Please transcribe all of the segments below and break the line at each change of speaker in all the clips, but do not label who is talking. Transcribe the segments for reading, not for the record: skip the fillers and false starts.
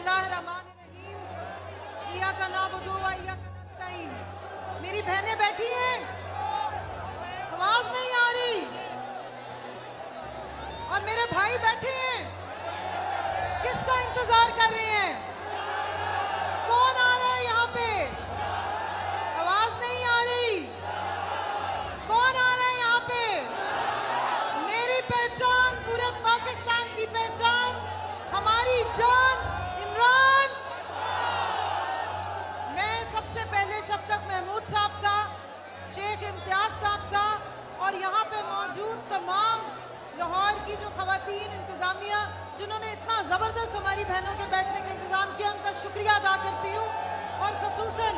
बिस्मिल्लाहिर्रहमानिर्रहीम। इय्याका नअबुदु व इय्याका नस्तईन। मेरी बहनें बैठी हैं, आवाज नहीं आ रही, और मेरे भाई बैठे हैं, किसका इंतजार कर रहे हैं? कौन आ रहा है यहाँ पे? आवाज नहीं आ रही, कौन आ रहा है यहाँ पे? मेरी पहचान, पूरे पाकिस्तान की पहचान, हमारी जान इमरान। मैं सबसे पहले शफकत महमूद साहब का, शेख इम्तियाज साहब का और यहाँ पे मौजूद तमाम लाहौर की जो खवातीन इंतजामिया जिन्होंने इतना ज़बरदस्त हमारी बहनों के बैठने का इंतज़ाम किया, उनका शुक्रिया अदा करती हूँ। और ख़ुसूसन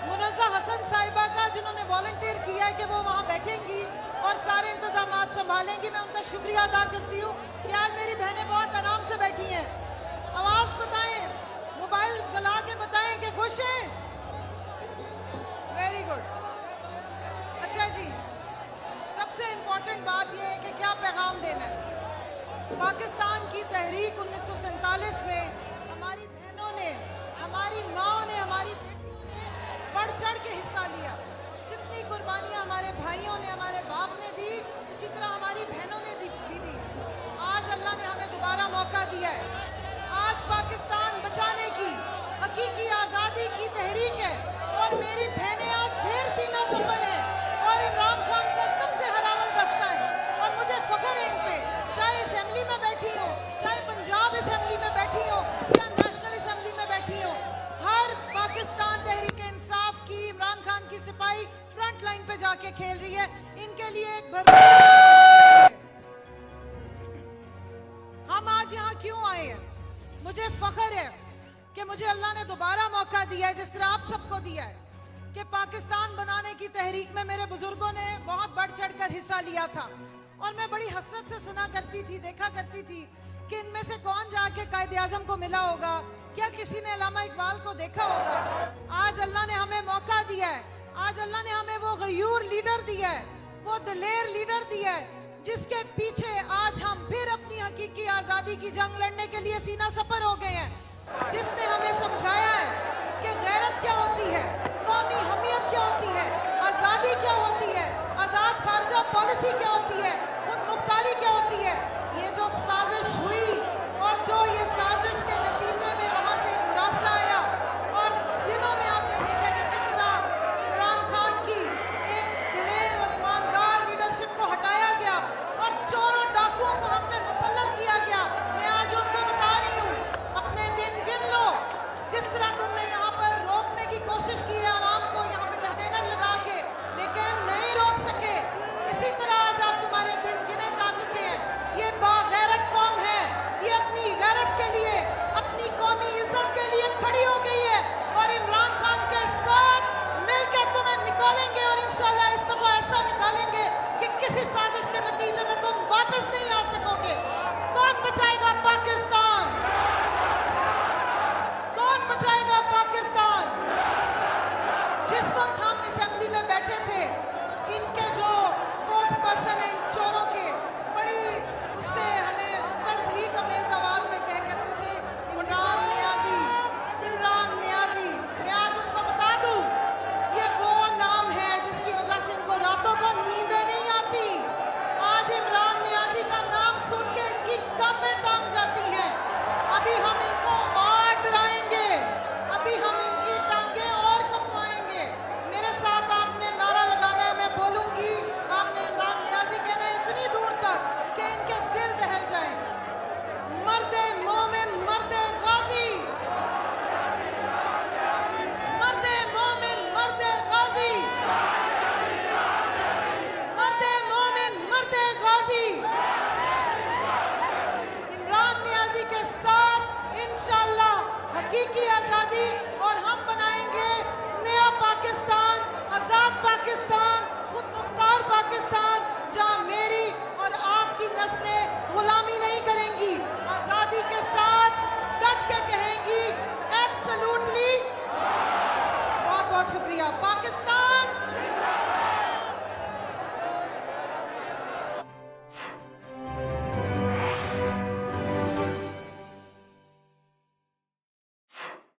मुनज़्ज़ा हसन साहिबा का, जिन्होंने वॉलंटियर किया है कि वो वहाँ बैठेंगी और सारे इंतजाम संभालेंगी, मैं उनका शुक्रिया अदा करती हूँ कि आज मेरी बहनें बहुत आराम से बैठी हैं। आवाज़ बताएं, मोबाइल चला के बताएं कि खुश हैं। Very good. अच्छा जी, सबसे इम्पोर्टेंट बात यह है कि क्या पैगाम देना है। पाकिस्तान की तहरीक 1947 में हमारी बहनों ने, हमारी माँओं ने, हमारी बेटियों ने बढ़ चढ़ के हिस्सा लिया। जितनी कुर्बानियाँ हमारे भाइयों ने, हमारे बाप ने दी, उसी तरह हमारी बहनों ने भी दी। आज अल्लाह ने हमें दोबारा मौका दिया है। आज पाकिस्तान बचाने की हकीकी आज़ादी की तहरीक है और मेरी बहनें आज फिर सीना सफर है और इमरान खान का सबसे हरावल दस्ता है और मुझे फख्र है इन पे। चाहे असेंबली में बैठी हो, चाहे पंजाब असेंबली में बैठी हो या नेशनल असेंबली में बैठी हो, हर पाकिस्तान तहरीक इंसाफ की इमरान खान की सिपाही फ्रंट लाइन पे जाके खेल रही है। इनके लिए एक हम आज यहाँ क्यों आए हैं? मुझे फख्र है कि मुझे अल्लाह ने दोबारा मौका दिया है, जिस तरह आप सबको दिया है, कि पाकिस्तान बनाने की तहरीक में मेरे बुजुर्गों ने बहुत बढ़ चढ़ कर हिस्सा लिया था। और मैं बड़ी हसरत से सुना करती थी, देखा करती थी कि इनमें से कौन जाके कायदे आज़म को मिला होगा, क्या किसी ने अल्लामा इकबाल को देखा होगा। आज अल्लाह ने हमें मौका दिया है, आज अल्लाह ने हमें वो गयूर लीडर दिया है, वो दिलेर लीडर दिया है, जिसके पीछे आज हम फिर अपनी हकीकी आज़ादी की जंग लड़ने के लिए सीना सफर हो गए हैं। जिसने हमें समझाया है कि गैरत क्या होती है, कौमी हमियत क्या होती है,